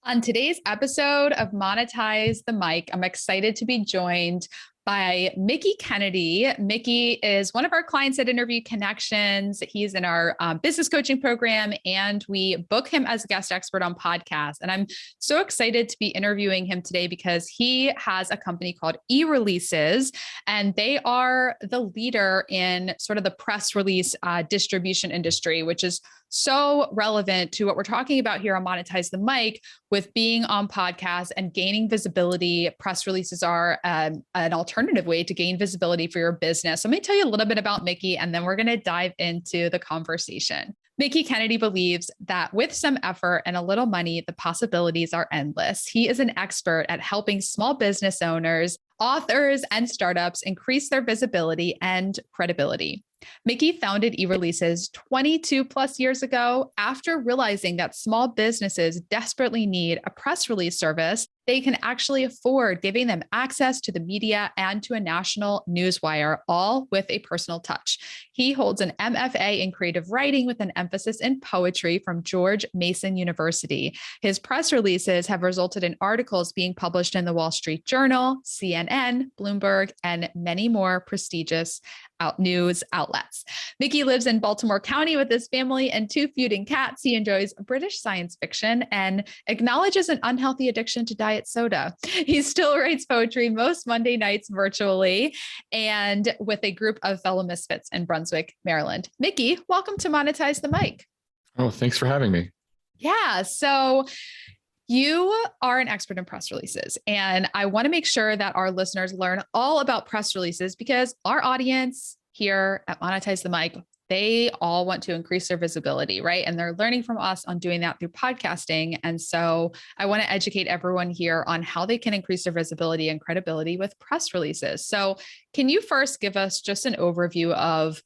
On today's episode of Monetize the Mic, I'm excited to be joined by Mickie Kennedy. Mickie is one of our clients at Interview Connections. He's in our business coaching program, and we book him as a guest expert on podcasts. And I'm so excited to be interviewing him today because he has a company called eReleases, and they are the leader in sort of the press release distribution industry, which is so relevant to what we're talking about here on Monetize the Mic with being on podcasts and gaining visibility. Press releases are an alternative way to gain visibility for your business. So let me tell you a little bit about Mickie, and then we're going to dive into the conversation. Mickie Kennedy believes that with some effort and a little money, the possibilities are endless. He is an expert at helping small business owners, authors, and startups increase their visibility and credibility. Mickie founded eReleases 22 plus years ago after realizing that small businesses desperately need a press release service they can actually afford, giving them access to the media and to a national newswire, all with a personal touch. He holds an MFA in creative writing with an emphasis in poetry from George Mason University. His press releases have resulted in articles being published in the Wall Street Journal, CNN, Bloomberg, and many more prestigious news outlets. Mickie lives in Baltimore County with his family and two feuding cats. He enjoys British science fiction and acknowledges an unhealthy addiction to diet soda. He still writes poetry most Monday nights virtually and with a group of fellow misfits in Brunswick, Maryland. Mickie, welcome to Monetize the Mic. Oh, thanks for having me. Yeah. So you are an expert in press releases, and I want to make sure that our listeners learn all about press releases because our audience here at Monetize the Mic, they all want to increase their visibility, right? And they're learning from us on doing that through podcasting. And so I want to educate everyone here on how they can increase their visibility and credibility with press releases. So can you first give us just an overview of,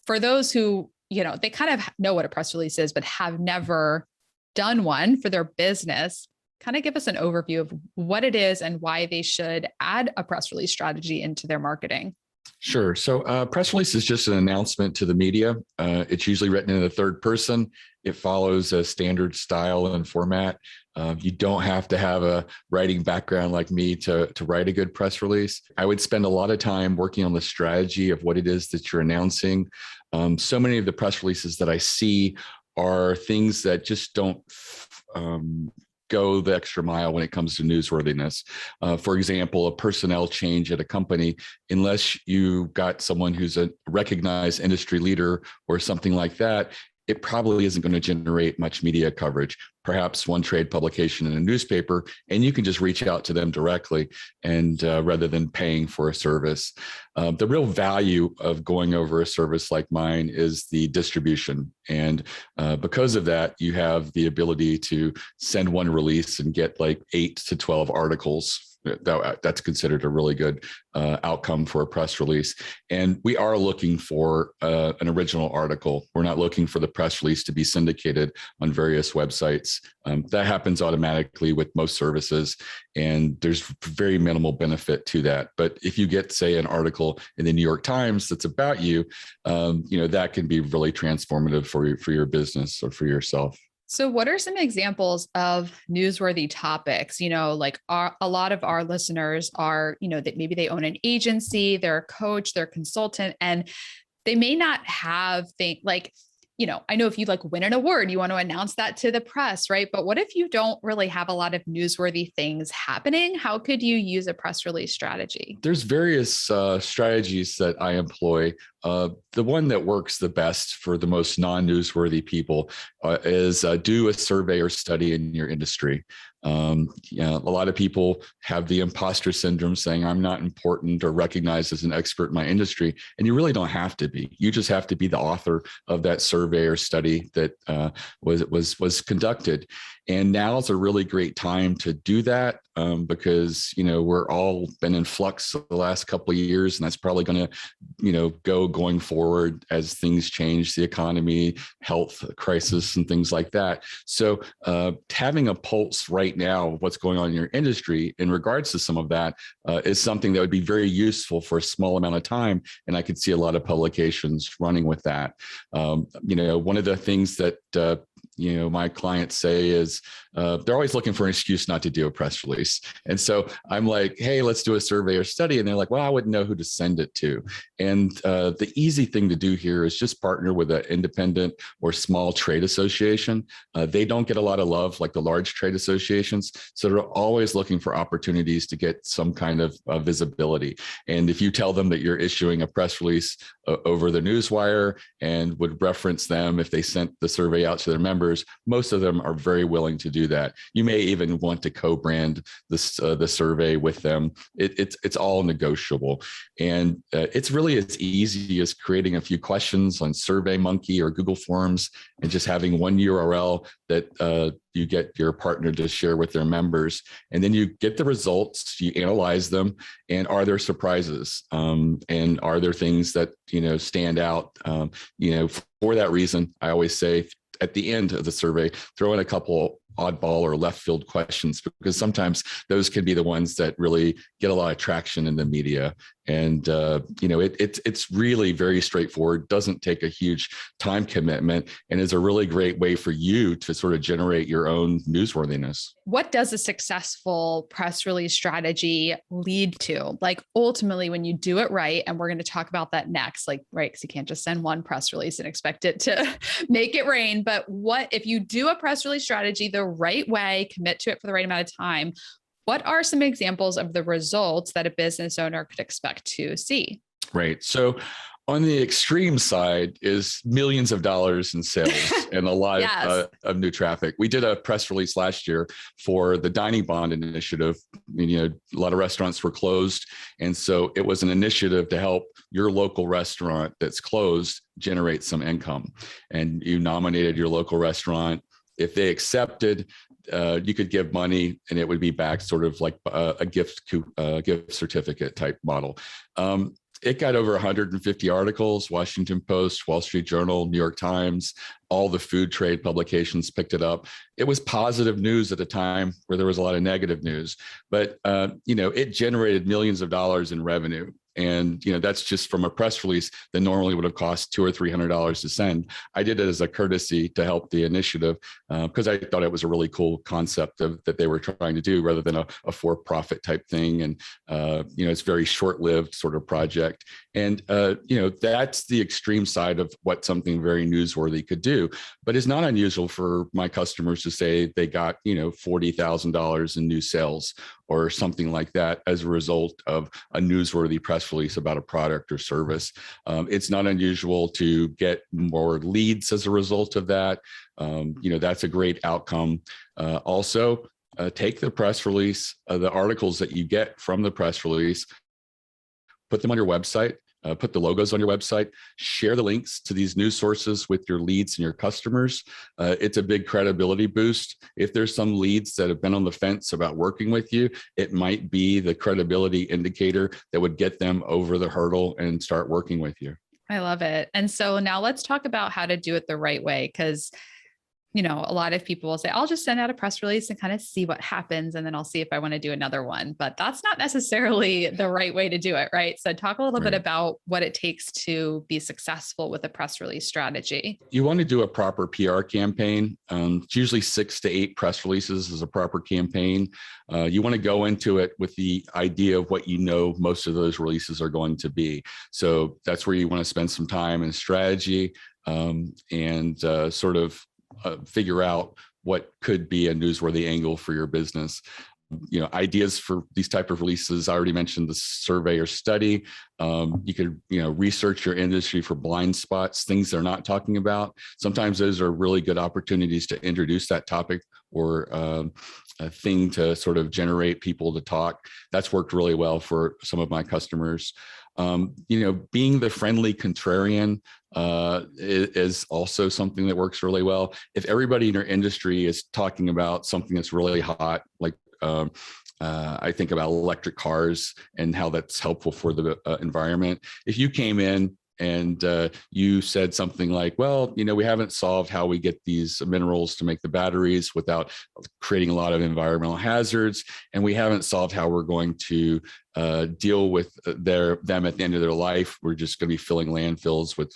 for those who, they kind of know what a press release is, but have never done one for their business, kind of give us an overview of what it is and why they should add a press release strategy into their marketing. Sure. So press release is just an announcement to the media. It's usually written in the third person. It follows a standard style and format. You don't have to have a writing background like me to write a good press release. I would spend a lot of time working on the strategy of what it is that you're announcing. So many of the press releases that I see are things that just don't go the extra mile when it comes to newsworthiness. For example, a personnel change at a company, unless you got someone who's a recognized industry leader or something like that, it probably isn't going to generate much media coverage, perhaps one trade publication in a newspaper, and you can just reach out to them directly and rather than paying for a service. The real value of going over a service like mine is the distribution. And because of that, you have the ability to send one release and get like 8 to 12 articles. That's considered a really good outcome for a press release. And we are looking for an original article. We're not looking for the press release to be syndicated on various websites. That happens automatically with most services, and there's very minimal benefit to that. But if you get, say, an article in the New York Times that's about you, that can be really transformative for your business or for yourself. So what are some examples of newsworthy topics? Like a lot of our listeners are, that maybe they own an agency, they're a coach, they're a consultant, and they may not have things like, I know if you win an award, you want to announce that to the press, right? But what if you don't really have a lot of newsworthy things happening? How could you use a press release strategy? There's various strategies that I employ. The one that works the best for the most non-newsworthy people is do a survey or study in your industry. A lot of people have the imposter syndrome saying I'm not important or recognized as an expert in my industry, and you really don't have to be. You just have to be the author of that survey or study that was conducted. And now is a really great time to do that because we're all been in flux the last couple of years, and that's probably going to going forward as things change, the economy, health crisis, and things like that. So having a pulse right now of what's going on in your industry in regards to some of that is something that would be very useful for a small amount of time. And I could see a lot of publications running with that. One of the things that my clients say is they're always looking for an excuse not to do a press release. And so I'm like, hey, let's do a survey or study. And they're like, well, I wouldn't know who to send it to. And the easy thing to do here is just partner with an independent or small trade association. They don't get a lot of love like the large trade associations. So they're always looking for opportunities to get some kind of visibility. And if you tell them that you're issuing a press release over the newswire and would reference them if they sent the survey out to their members, most of them are very willing to do that. You may even want to co-brand the survey with them. It's all negotiable. And it's really as easy as creating a few questions on SurveyMonkey or Google Forms and just having one URL that you get your partner to share with their members. And then you get the results, you analyze them, and are there surprises? And are there things that, stand out? For that reason, I always say at the end of the survey, throw in a couple oddball or left field questions, because sometimes those can be the ones that really get a lot of traction in the media. And it's really very straightforward, doesn't take a huge time commitment, and is a really great way for you to sort of generate your own newsworthiness. What does a successful press release strategy lead to? Like ultimately, when you do it right, and we're going to talk about that next, right? Because you can't just send one press release and expect it to make it rain. But what if you do a press release strategy the right way, commit to it for the right amount of time? What are some examples of the results that a business owner could expect to see? Right. So on the extreme side is millions of dollars in sales and a lot yes. of new traffic. We did a press release last year for the Dining Bond initiative. A lot of restaurants were closed. And so it was an initiative to help your local restaurant that's closed generate some income. And you nominated your local restaurant. If they accepted, you could give money and it would be back sort of like a gift certificate type model. It got over 150 articles, Washington Post, Wall Street Journal, New York Times, all the food trade publications picked it up. It was positive news at a time where there was a lot of negative news, but it generated millions of dollars in revenue. And, that's just from a press release that normally would have cost $200 or $300 to send. I did it as a courtesy to help the initiative because I thought it was a really cool concept that they were trying to do rather than a for-profit type thing. And, it's very short-lived sort of project. And, that's the extreme side of what something very newsworthy could do. But it's not unusual for my customers to say they got, $40,000 in new sales or something like that as a result of a newsworthy press release about a product or service. It's not unusual to get more leads as a result of that. That's a great outcome. Also, take the press release, the articles that you get from the press release, put them on your website. Put the logos on your website, share the links to these news sources with your leads and your customers. It's a big credibility boost. If there's some leads that have been on the fence about working with you, it might be the credibility indicator that would get them over the hurdle and start working with you. I love it. And so now let's talk about how to do it the right way, because a lot of people will say, I'll just send out a press release and kind of see what happens. And then I'll see if I want to do another one, but that's not necessarily the right way to do it. Right. So talk a little bit about what it takes to be successful with a press release strategy. You want to do a proper PR campaign. It's usually 6 to 8 press releases is a proper campaign. You want to go into it with the idea of what most of those releases are going to be. So that's where you want to spend some time and strategy and sort of figure out what could be a newsworthy angle for your business. Ideas for these type of releases. I already mentioned the survey or study. You could, research your industry for blind spots, things they're not talking about. Sometimes those are really good opportunities to introduce that topic or a thing to sort of generate people to talk. That's worked really well for some of my customers. Being the friendly contrarian is also something that works really well. If everybody in your industry is talking about something that's really hot, like I think about electric cars and how that's helpful for the environment. If you came in and you said something like, well, we haven't solved how we get these minerals to make the batteries without creating a lot of environmental hazards, and we haven't solved how we're going to deal with them at the end of their life. We're just going to be filling landfills with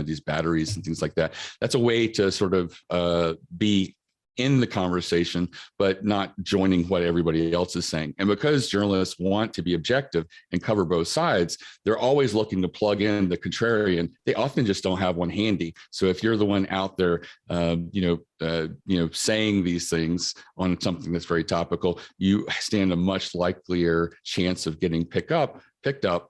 these batteries and things like that. That's a way to sort of be in the conversation, but not joining what everybody else is saying. And because journalists want to be objective and cover both sides, they're always looking to plug in the contrarian. They often just don't have one handy. So if you're the one out there, saying these things on something that's very topical, you stand a much likelier chance of getting picked up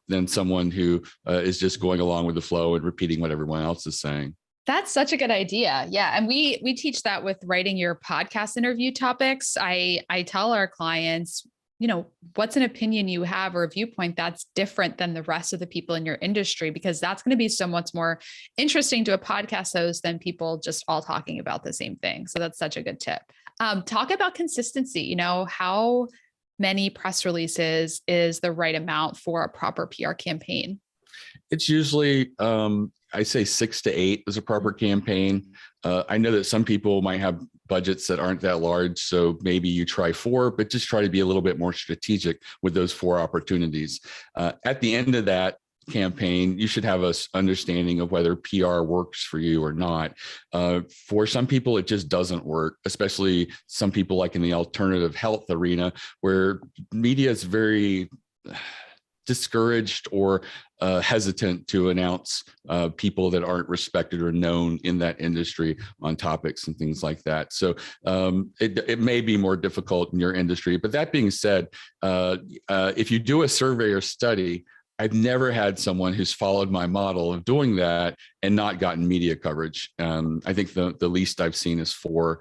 than someone who is just going along with the flow and repeating what everyone else is saying. That's such a good idea. Yeah. And we teach that with writing your podcast interview topics. I tell our clients, what's an opinion you have or a viewpoint that's different than the rest of the people in your industry, because that's going to be so much more interesting to a podcast host than people just all talking about the same thing. So that's such a good tip. Talk about consistency. How many press releases is the right amount for a proper PR campaign? It's usually, I say 6 to 8 is a proper campaign. I know that some people might have budgets that aren't that large, so maybe you try 4, but just try to be a little bit more strategic with those 4 opportunities. At the end of that campaign, you should have an understanding of whether PR works for you or not. For some people, it just doesn't work, especially some people like in the alternative health arena, where media is very discouraged or hesitant to announce people that aren't respected or known in that industry on topics and things like that. So it may be more difficult in your industry. But that being said, if you do a survey or study, I've never had someone who's followed my model of doing that and not gotten media coverage. I think the least I've seen is 4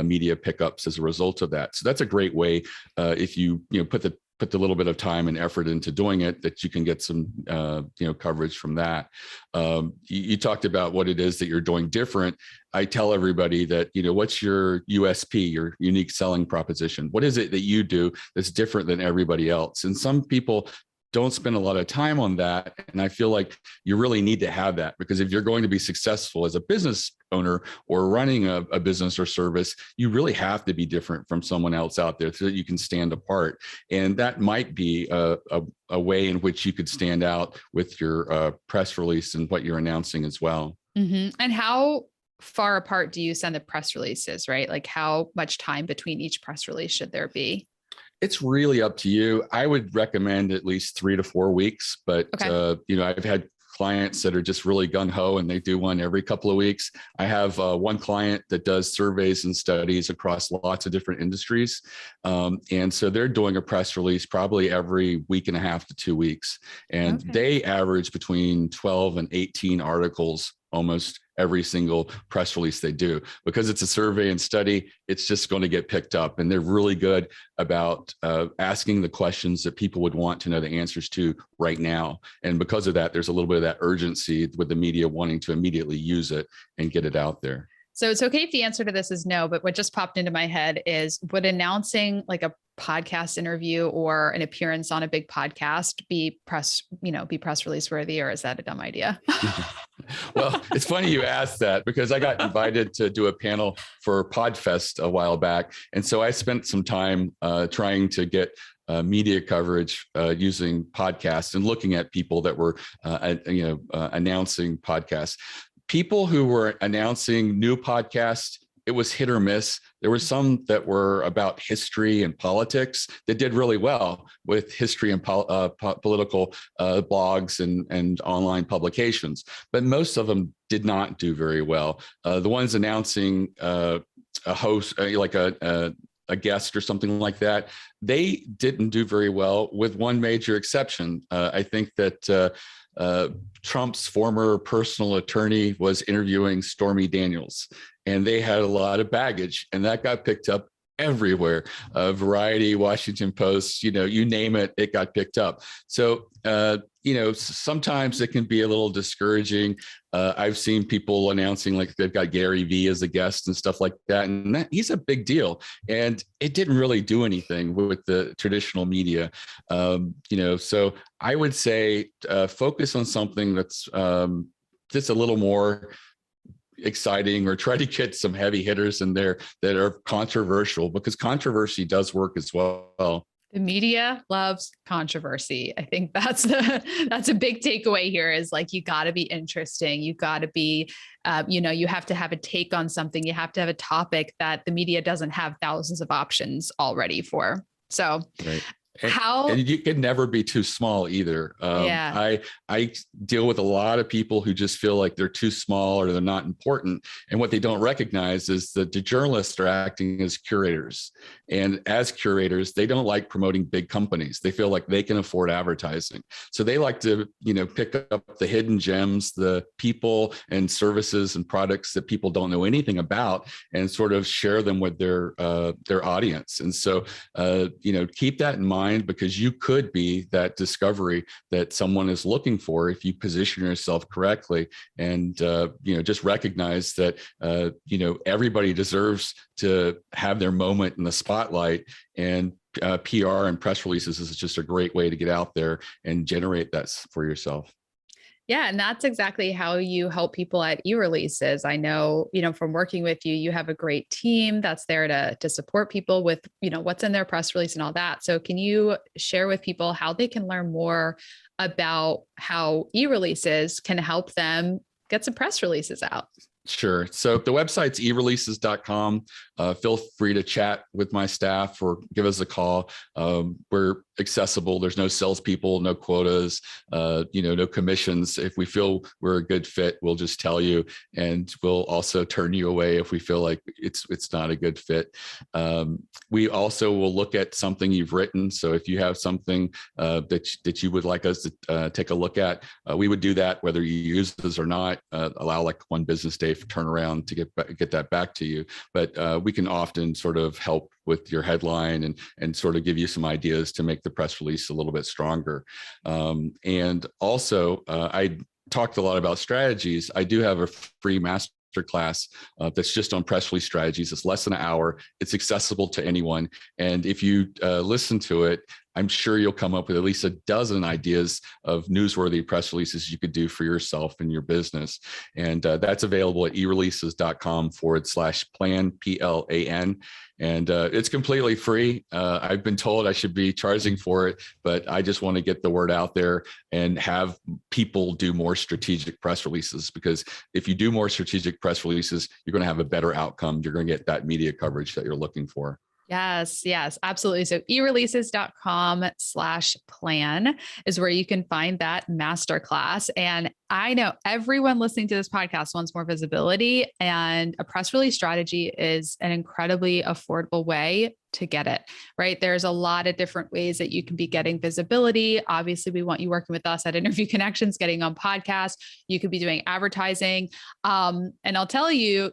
media pickups as a result of that. So that's a great way if you put the little bit of time and effort into doing it, that you can get some coverage from that. You talked about what it is that you're doing different. I tell everybody that, what's your USP, your unique selling proposition? What is it that you do that's different than everybody else? And some people don't spend a lot of time on that. And I feel like you really need to have that, because if you're going to be successful as a business owner or running a business or service, you really have to be different from someone else out there so that you can stand apart. And that might be a way in which you could stand out with your press release and what you're announcing as well. Mm-hmm. And how far apart do you send the press releases, right? Like how much time between each press release should there be? It's really up to you. I would recommend at least 3 to 4 weeks, but okay. I've had clients that are just really gung-ho and they do one every couple of weeks. I have one client that does surveys and studies across lots of different industries. And so they're doing a press release probably every week and a half to 2 weeks. And they average between 12 and 18 articles almost every single press release they do. Because it's a survey and study, it's just going to get picked up. And they're really good about asking the questions that people would want to know the answers to right now. And because of that, there's a little bit of that urgency with the media wanting to immediately use it and get it out there. So it's okay if the answer to this is no, but what just popped into my head is, would announcing like a podcast interview or an appearance on a big podcast be press release worthy, or is that a dumb idea? Well, it's funny you asked that, because I got invited to do a panel for PodFest a while back. And so I spent some time trying to get media coverage using podcasts and looking at people that were, announcing podcasts. People who were announcing new podcasts, it was hit or miss. There were some that were about history and politics that did really well with history and political blogs and online publications, but most of them did not do very well. The ones announcing a host, like a guest or something like that, they didn't do very well, with one major exception. I think that Trump's former personal attorney was interviewing Stormy Daniels, and they had a lot of baggage, and that got picked up everywhere. Variety, Washington Post, you name it, it got picked up. So, sometimes it can be a little discouraging. I've seen people announcing like they've got Gary Vee as a guest and stuff like that. And he's a big deal. And it didn't really do anything with the traditional media. So I would say focus on something that's just a little more exciting, or try to get some heavy hitters in there that are controversial, because controversy does work as well. The media loves controversy. I think that's a big takeaway here, is like, you got to be interesting. You got to be, you have to have a take on something. You have to have a topic that the media doesn't have thousands of options already for. So right. And you can never be too small either. Yeah. I deal with a lot of people who just feel like they're too small or they're not important. And what they don't recognize is that the journalists are acting as curators. And as curators, they don't like promoting big companies. They feel like they can afford advertising. So they like to, pick up the hidden gems, the people and services and products that people don't know anything about, and sort of share them with their audience. And so, keep that in mind, because you could be that discovery that someone is looking for if you position yourself correctly. And just recognize that everybody deserves to have their moment in the spotlight, and PR and press releases is just a great way to get out there and generate that for yourself. Yeah. And that's exactly how you help people at e-releases. I know, from working with you, you have a great team that's there to support people with, what's in their press release and all that. So can you share with people how they can learn more about how e-releases can help them get some press releases out? Sure. So the website's ereleases.com. Feel free to chat with my staff or give us a call. We're accessible. There's no salespeople, no quotas, no commissions. If we feel we're a good fit, we'll just tell you, and we'll also turn you away if we feel like it's not a good fit. We also will look at something you've written. So if you have something that you would like us to take a look at, we would do that whether you use this or not. Allow like one business day for turnaround to get that back to you. But we can often sort of help with your headline and sort of give you some ideas to make the press release a little bit stronger. And also, I talked a lot about strategies. I do have a free masterclass that's just on press release strategies. It's less than an hour. It's accessible to anyone. And if you listen to it, I'm sure you'll come up with at least a dozen ideas of newsworthy press releases you could do for yourself and your business. And that's available at ereleases.com/plan, PLAN. And it's completely free. I've been told I should be charging for it, but I just want to get the word out there and have people do more strategic press releases, because if you do more strategic press releases, you're going to have a better outcome. You're going to get that media coverage that you're looking for. Yes, absolutely. So ereleases.com/plan is where you can find that masterclass. And I know everyone listening to this podcast wants more visibility, and a press release strategy is an incredibly affordable way to get it, right? There's a lot of different ways that you can be getting visibility. Obviously, we want you working with us at Interview Connections, getting on podcasts. You could be doing advertising. And I'll tell you,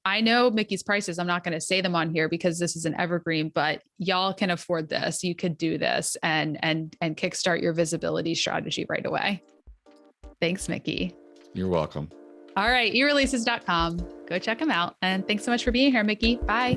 I know Mickie's prices. I'm not going to say them on here because this is an evergreen, but y'all can afford this. You could do this and kickstart your visibility strategy right away. Thanks, Mickie. You're welcome. All right. ereleases.com. Go check them out. And thanks so much for being here, Mickie. Bye.